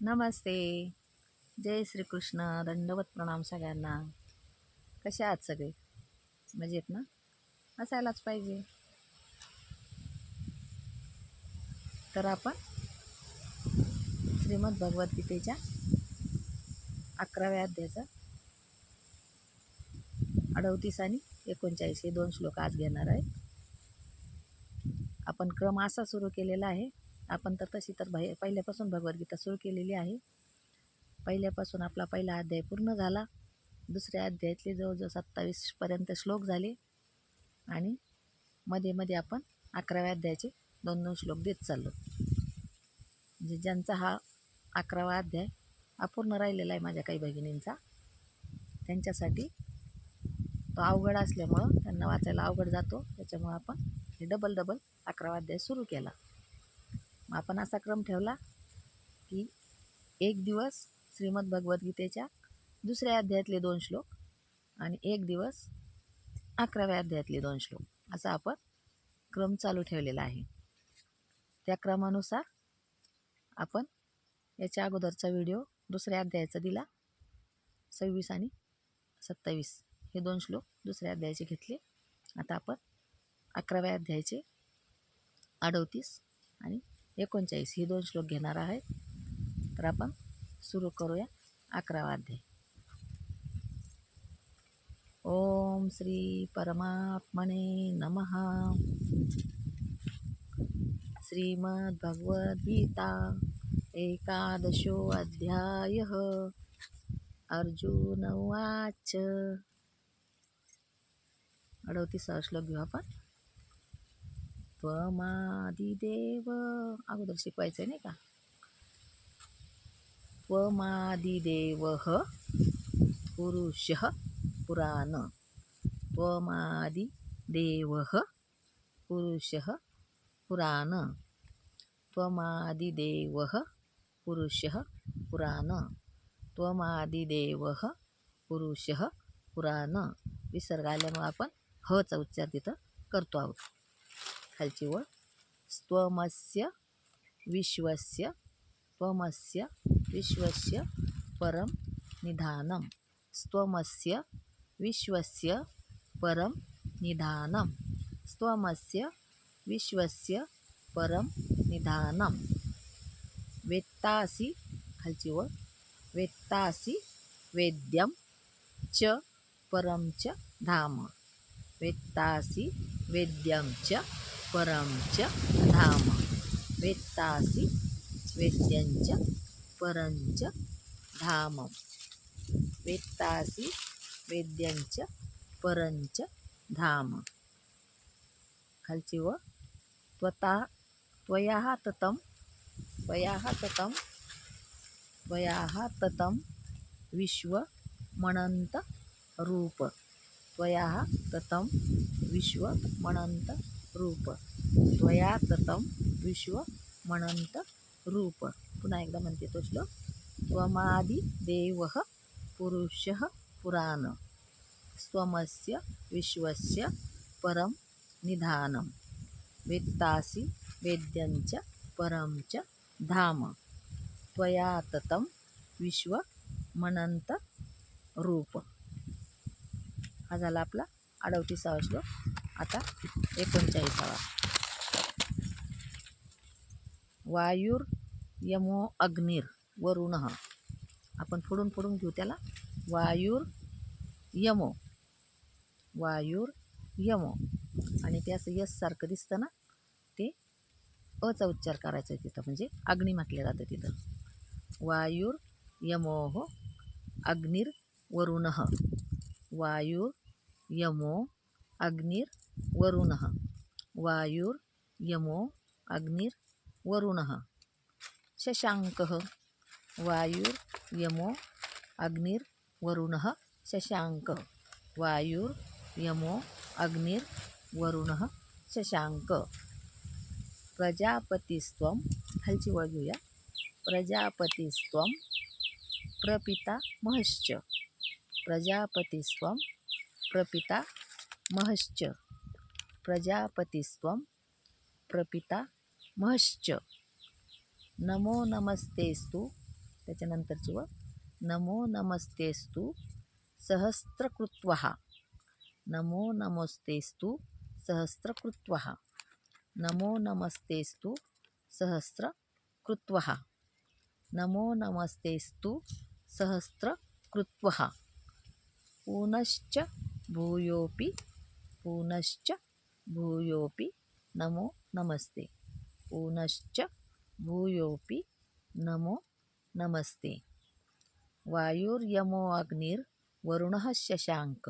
नमस्ते. जय श्रीकृष्ण. दंडवत प्रणाम सगळ्यांना. कसे आहात सगळे? मजेत ना? असायलाच पाहिजे. तर आपण श्रीमद भगवद्गीतेच्या 11व्या अध्यायाचा 38 आणि 39 हे 2 श्लोक आज घेणार आहे. आपण क्रम असा सुरू केलेला आहे. आपण तर तशी तर पहिल्यापासून भगवद्गीता सुरू केलेली आहे. पहिल्यापासून आपला पहिला अध्याय पूर्ण झाला. दुसऱ्या अध्यायातले जवळजवळ 27पर्यंत श्लोक झाले आणि मध्ये मध्ये आपण 11व्या अध्यायाचे 2-2 श्लोक देत चाललो. म्हणजे ज्यांचा हा 11वा अध्याय अपूर्ण राहिलेला आहे माझ्या काही भगिनींचा, त्यांच्यासाठी तो अवघड असल्यामुळं त्यांना वाचायला अवघड जातो. त्याच्यामुळं आपण हे डबल 11वा अध्याय सुरू केला. मग आपण असा क्रम ठेवला की एक दिवस श्रीमद भगवद्गीतेच्या दुसऱ्या अध्यायातले 2 श्लोक आणि एक दिवस 11व्या अध्यायातले 2 श्लोक असा आपण क्रम चालू ठेवलेला आहे. त्या क्रमानुसार आपण याच्या अगोदरचा व्हिडिओ दुसऱ्या अध्यायाचा दिला. 26 आणि 27 हे 2 श्लोक दुसऱ्या अध्यायाचे घेतले. आता आपण 11व्या अध्यायाचे 38 आणि 39 हे 2 श्लोक घेणार आहेत. तर आपण सुरू करूया 11वा अध्याय. ओम श्री परमात्मने नमः. श्रीमद् भगवद्गीता एकादशो अध्यायः. अर्जुन उवाच. 38वा श्लोक घेऊ आपण. त्वमादिदेव अगोदर शिकवायचं आहे नाही का. त्वमादिदेवः पुरुषः पुराण. त्वमादिदेवः पुरुषः पुराण. त्वमादिदेवः पुरुषः पुराण. त्वमादिदेवः पुरुषः पुराण. विसर्ग आल्यामुळे आपण हचा उच्चार तिथं करतो आहोत. खालची ओळ. त्वमस्य विश्वस्य. त्वमस्य विश्वस्य परम निधानम. त्वमस्य विश्वस्य परम निधानम. त्वमस्य विश्वस्य परम निधानम. वेत्तासि खालची ओळ. वेत्तासि वेद्यं च परम च धाम. वेत्तासि वेद्यं च परम च धाम. वेत्तासि वेद्यं च परं च धाम. वेत्तासि वेद्यं च परं च धाम. खालची व त्वया ततं विश्वमनंत रूप. त्वया ततं विश्वमनंत रूप. त्वया ततं विश्वमनंत रूप. पुन्हा एकदा म्हणते तो श्लोक. त्वमादिदेवः पुरुषः पुराण. त्वमस्य विश्वस्य परम निधानम. वेत्तासि वेद्यं च परं च धाम. त्वया ततं विश्वमनंत रूप. हा झाला आपला 38वा श्लोक. आता 39वा. वायुर्यमो अग्निर वरुणः. आपण फोडून घेऊ त्याला. वायुर्यमो आणि ते असं यस सारखं दिसतं ना, ते अचा उच्चार करायचा आहे तिथं. म्हणजे अग्नी म्हटलं जातं तिथं. वायुर्यमोः अग्निर्वरुणः. वायुर्यमो अग्निर्वरुणः. वायुर्यमो अग्निर्वरुणः. शशाङ्कः. वायुर्यमो अग्निर्वरुणः शशाङ्कः. वायुर्यमो अग्निर्वरुणः शशाङ्कः. प्रजापतिस्त्वं खालची वळ घेऊया. प्रजापतिस्त्वं प्रपितामहश्च. प्रजापतिस्त्वं प्रपितामहश्च. प्रजापतिस्त्वं प्रपितामहश्च. नमो नमस्तेस्तु त्याच्यानंतरची व नमो नमस्तेस्तु सहस्त्रकृत्वः, नमो नमस्तेस्तु सहस्त्रकृत्वः, नमो नमस्तेस्तु सहस्त्रकृत्वः, नमो नमस्तेस्तु सहस्त्रकृत्वः, पुनश्च भूयोऽपि, पुनश्च भूयोऽपि नमो नमस्ते, पुनश्च भूयोऽपि नमो नमस्ते। वायुर्यमो अग्निर्वरुणः शशाङ्क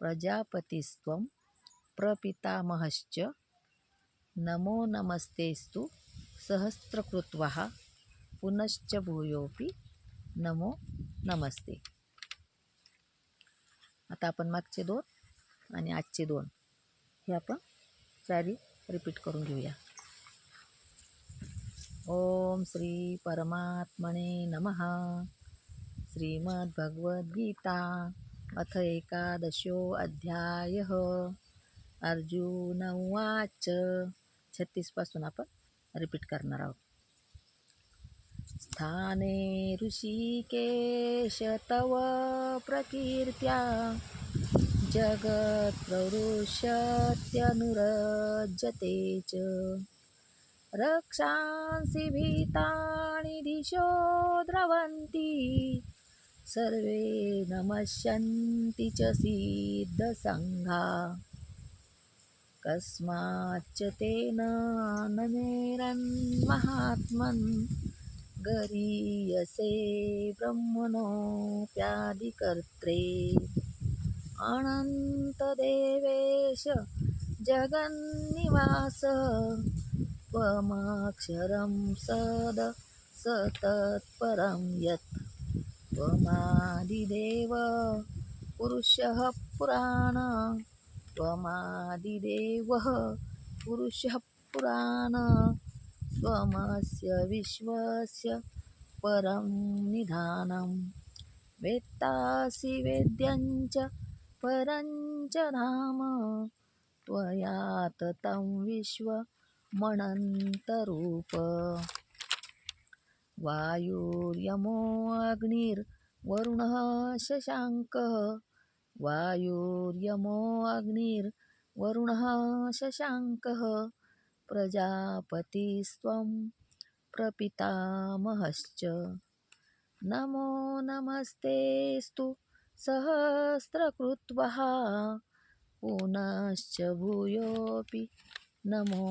प्रजापतिस्त्वं प्रपितामहश्च, नमो नमस्तेस्तु सहस्त्रकृत्वः, पुनश्च भूयोऽपि नमो नमस्ते। आता आपण मागचे 2 आणि आजचे 2 हे आपण चारी रिपीट करून घेऊया। ओम श्री परमात्मने नमः। श्रीमद्भगवद्गीता अथ एकादशो अध्यायः। अर्जुन उवाच 36 पासून आपण रिपीट करणार आहोत। स्थाने ऋषिकेश तव प्रकीर्त्या जगत्प्रवृष्यत्यनुरज्यते च, रक्षांसि भीतानि दिशो द्रवन्ति, सर्वे नमस्यन्ति च सिद्धसङ्घा, कस्माच्च तेन न मेरन्महात्मन्, गरीयसे ब्रह्मणोऽप्यादिकर्त्रे, अनन्तदेवेश जगन्निवास, त्वमक्षरं सतत्परं यत्, त्वमादिदेव पुरुषः पुराण, त्वमादिदेवः पुरुषः पुराण, त्वमस्य विश्वस्य परं निधानं, वेत्तासि वेद्यं च परं च धाम, त्वया ततं विश्वमनन्तरूप। वायुर्यमो अग्निर्वरुणः शशाङ्कः, वायुर्यमो अग्निर्वरुणः शशाङ्कः, प्रजापतिस्त्वं प्रपितामहश्च, नमो नमस्तेस्तु सहस्त्रकृत्वः, पुनश्च भूयोऽपि नमो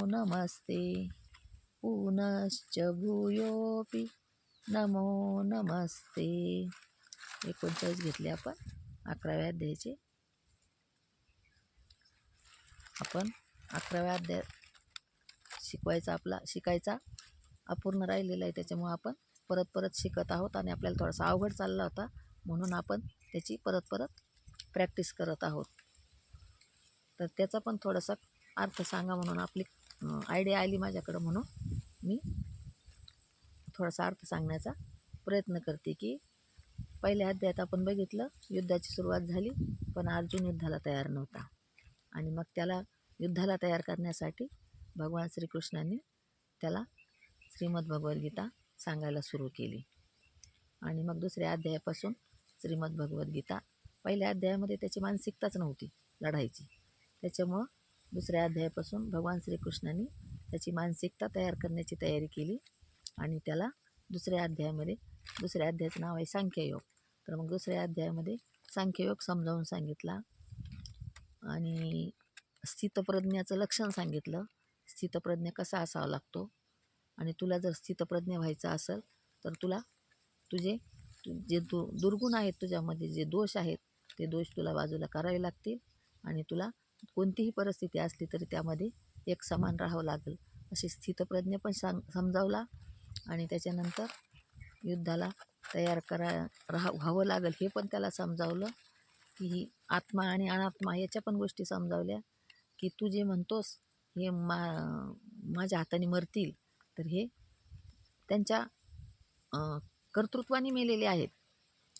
नमस्ते, पुनश्च भूयोऽपि नमो नमस्ते। 39 घेतले आपण 11व्या अध्यायाचे। आपण 11व्या अध्याय शिकायचा अपूर्ण राहिलेला आहे, त्याच्यामुळे आपण परत शिकत आहोत आणि आपल्याला थोडासा अवघड चालला होता, म्हणून आपण त्याची परत प्रॅक्टिस करत आहोत। तर त्याचा पण थोडासा अर्थ सांगा म्हणून आपली आयडिया आली माझ्याकडं, म्हणून मी थोडासा अर्थ सांगण्याचा प्रयत्न करते। की पहिल्या अध्यायात आपण बघितलं युद्धाची सुरुवात झाली, पण अर्जुन युद्धाला तयार नव्हता, आणि मग त्याला युद्धाला तयार करण्यासाठी भगवान श्रीकृष्णांनी त्याला श्रीमद्भगवद्गीता सांगायला सुरू केली। आणि मग दुसऱ्या अध्यायापासून श्रीमद्भगवद्गीता, पहिल्या अध्यायामध्ये त्याची मानसिकताच नव्हती लढायची, त्याच्यामुळं दुसऱ्या अध्यायापासून भगवान श्रीकृष्णांनी त्याची मानसिकता तयार करण्याची तयारी केली, आणि त्याला दुसऱ्या अध्यायाचं नाव आहे सांख्ययोग। तर मग दुसऱ्या अध्यायामध्ये सांख्ययोग समजावून सांगितला, आणि स्थितप्रज्ञाचं लक्षण सांगितलं, स्थितप्रज्ञ कसा असावा लागतो, आणि तुला जर स्थितप्रज्ञ व्हायचं असेल तर तुला तुझे जे दुर्गुण आहेत, तुझ्यामध्ये जे दोष आहेत, ते दोष तुला बाजूला करावे लागतील, आणि तुला कोणतीही परिस्थिती असली तरी त्यामध्ये एक समान राहावं लागेल, अशी स्थितप्रज्ञ पण समजावला। आणि त्याच्यानंतर युद्धाला तयार व्हावं लागेल हे पण त्याला समजावलं, की ही आत्मा आणि अनात्मा याच्या पण गोष्टी समजावल्या, की तू जे म्हणतोस हे माझ्या हाताने मरतील, तर हे त्यांच्या कर्तृत्वाने मेलेले आहेत,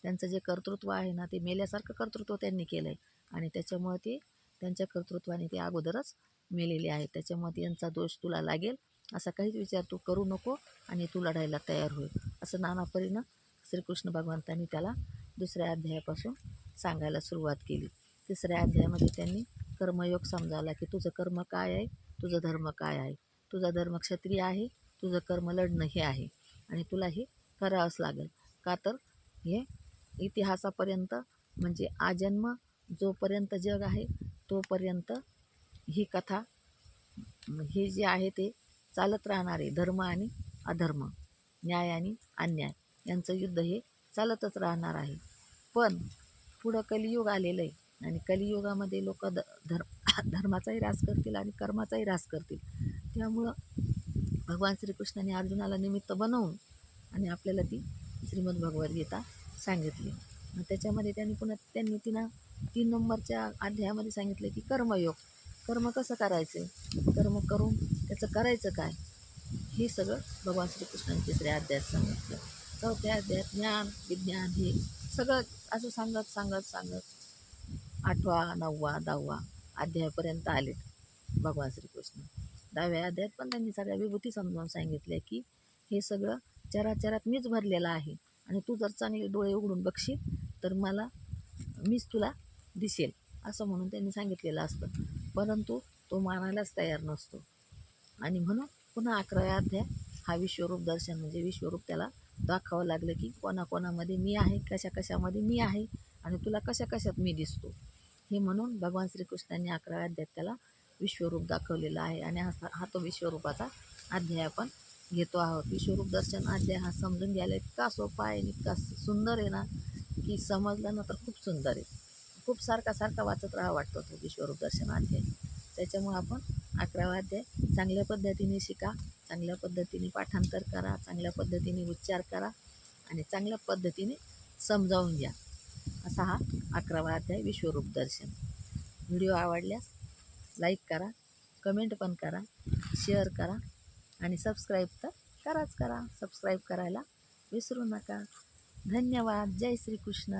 त्यांचं जे कर्तृत्व आहे ना, ते मेल्यासारखं कर्तृत्व त्यांनी केलं आहे, आणि त्याच्यामुळे ते त्यांच्या कर्तृत्वाने ते अगोदरच मेलेले आहेत, त्याच्यामुळे त्यांचा दोष तुला लागेल असा काहीच विचार तू करू नको, आणि तू लढायला तयार होईल असं नाना परीनं श्रीकृष्ण भगवंतांनी त्याला दुसऱ्या अध्यायापासून सांगायला सुरुवात केली. तिसऱ्या अध्यायामध्ये त्यांनी कर्मयोग समजावला की तुझं कर्म काय आहे, तुझं धर्म काय आहे. तुझा धर्म क्षत्रिय आहे, तुझं कर्म लढणं हे आहे आणि तुला हे करावंच लागेल. का तर हे इतिहासापर्यंत म्हणजे आजन्म जोपर्यंत जग आहे तोपर्यंत ही कथा हे जे आहे ते चालत राहणार आहे. धर्म आणि अधर्म, न्याय आणि अन्याय यांचं युद्ध हे चालतच राहणार आहे. पण पुढं कलियुग आलेलं आहे आणि कलियुगामध्ये लोक धर्माचाही ऱ्हास करतील आणि कर्माचाही ऱ्हास करतील. त्यामुळं भगवान श्रीकृष्णाने अर्जुनाला निमित्त बनवून आणि आपल्याला ती श्रीमद भगवद्गीता सांगितली. मग त्याच्यामध्ये त्यांनी 3 नंबरच्या अध्यायामध्ये सांगितले की कर्मयोग. कर्म कसं करायचं, कर्म करून त्याचं करायचं काय, हे सगळं भगवान श्रीकृष्णाने 3ऱ्या अध्यायात सांगितलं. 4थ्या अध्यायात ज्ञान विज्ञान हे सगळं असं सांगत 8वा 9वा 10वा अध्यायापर्यंत आले भगवान श्रीकृष्ण. 10व्या अध्यायात पण त्यांनी सगळ्या विभूती समजावून सांगितल्या की हे सगळं चराचरात मीच भरलेलं आहे आणि तू जर चांगले डोळे उघडून बघशील तर मीच तुला दिसेल असं म्हणून त्यांनी सांगितलेलं असतं. परंतु तो मानायलाच तयार नसतो आणि म्हणून पुन्हा 11व्या अध्याय हा विश्वरूप दर्शन म्हणजे विश्वरूप त्याला दाखवावं लागलं की कोणाकोणामध्ये मी आहे, कशामध्ये मी आहे आणि तुला कशात मी दिसतो. हे म्हणून भगवान श्रीकृष्णांनी 11व्या अध्यायात त्याला विश्वरूप दाखवलेलं आहे आणि हा तो विश्वरूपाचा अध्याय आपण घेतो आहोत. विश्वरूप दर्शन अध्याय हा समजून घ्यायला इतका सोपा आहे आणि इतका सुंदर आहे ना की समजलं ना तर खूप सुंदर आहे. खूप सारखा वाचत राहा वाटतो तो विश्वरूप दर्शन अध्याय. त्याच्यामुळं आपण 11वा अध्याय चांगल्या पद्धतीने शिका, चांगल्या पद्धतीने पाठांतर करा, चांगल्या पद्धतीने उच्चार करा आणि चांगल्या पद्धतीने समजावून घ्या. असा हा 11वा अध्याय विश्वरूप दर्शन. व्हिडिओ आवडल्यास लाईक करा, कमेंट पण करा, शेअर करा आणि सबस्क्राईब तर कराच करा. सबस्क्राईब करायला विसरू नका. धन्यवाद. जय श्रीकृष्ण.